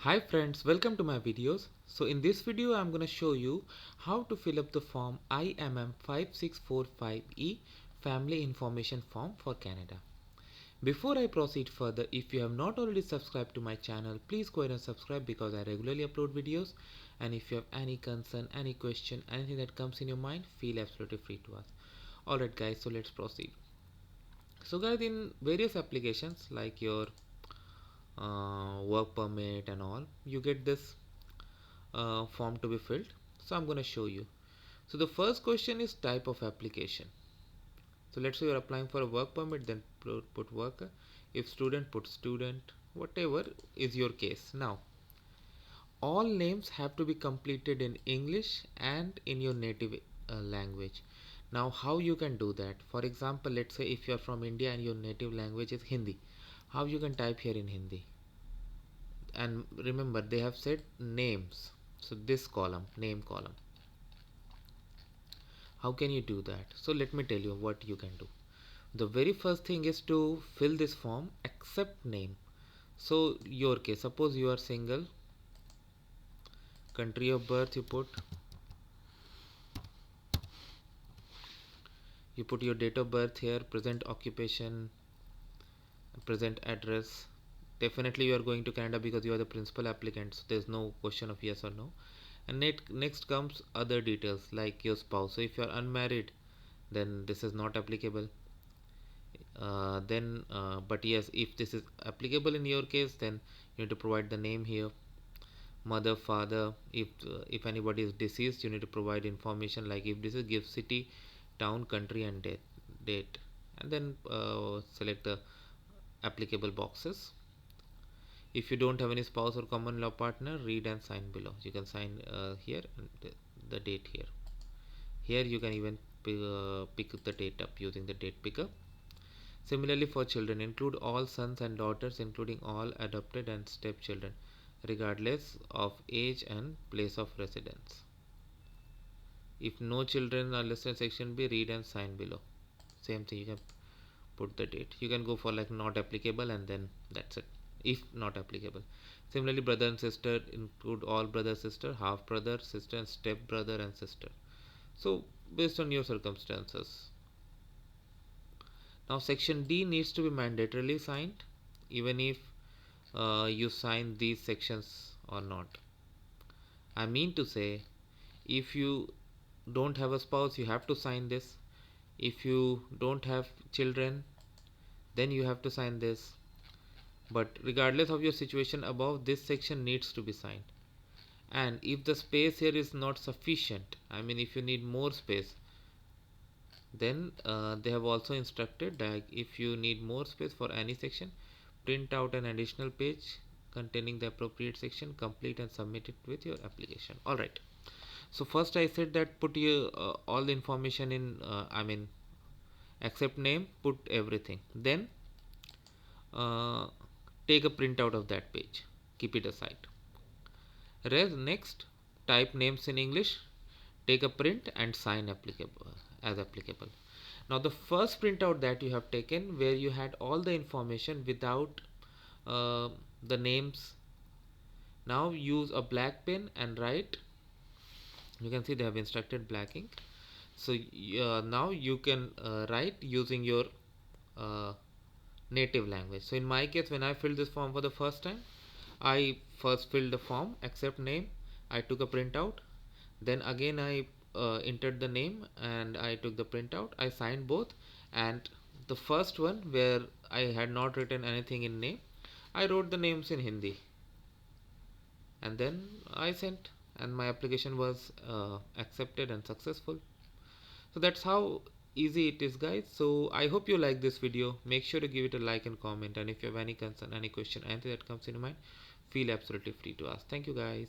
Hi friends, welcome to my videos. So in this video I'm going to show you how to fill up the form IMM 5645e Family Information Form for Canada. Before I proceed further, if you have not already subscribed to my channel, please go ahead and subscribe because I regularly upload videos, and if you have any concern, any question, anything that comes in your mind, feel absolutely free to ask. Alright guys, so let's proceed. So guys, in various applications like your work permit and all, you get this form to be filled. So I'm going to show you. So the first question is type of application. So let's say you're applying for a work permit, then put worker. If student, put student, whatever is your case. Now all names have to be completed in English and in your native language. Now how you can do that? For example, let's say if you're from India and your native language is Hindi, how you can type here in Hindi? And remember, they have said names, so this column, name column. How can you do that? So let me tell you what you can do. The very first thing is to fill this form except name. So your case, suppose you are single, country of birth, you put your date of birth here, present occupation, present address. Definitely you are going to Canada because you are the principal applicant, so there's no question of yes or no. And next comes other details like your spouse. So if you are unmarried, then this is not applicable. But yes, if this is applicable in your case, then you need to provide the name here, mother, father. If anybody is deceased, you need to provide information like if this is give city, town, country, and date, and then select the applicable boxes. If you don't have any spouse or common law partner, read and sign below. You can sign here and the date here. Here you can even pick the date up using the date picker. Similarly, for children, include all sons and daughters, including all adopted and stepchildren, regardless of age and place of residence. If no children are listed in section B, read and sign below. Same thing, you can put the date. You can go for like not applicable and then that's it, if not applicable. Similarly, brother and sister, include all brother, sister, half brother, sister, and step brother and sister. So based on your circumstances. Now section D needs to be mandatorily signed even if you sign these sections or not. I mean to say, if you don't have a spouse, you have to sign this. If you don't have children, then you have to sign this. But regardless of your situation above, this section needs to be signed. And if the space here is not sufficient, I mean if you need more space, then they have also instructed that if you need more space for any section, print out an additional page containing the appropriate section, complete and submit it with your application. Alright, so first I said that put your all the information in except name, put everything, then uh, take a printout of that page, keep it aside. Next, type names in English, take a print and sign applicable as applicable. Now the first printout that you have taken where you had all the information without uh, the names, now use a black pen and write. You can see they have instructed black ink. So now you can write using your uh, native language. So in my case, when I filled this form for the first time, I first filled the form except name, I took a printout, then again I entered the name and I took the printout, I signed both, and the first one where I had not written anything in name, I wrote the names in Hindi and then I sent, and my application was accepted and successful. So that's how easy it is guys. So I hope you like this video. Make sure to give it a like and comment, and if you have any concern, any question, anything that comes in your mind, feel absolutely free to ask. Thank you guys.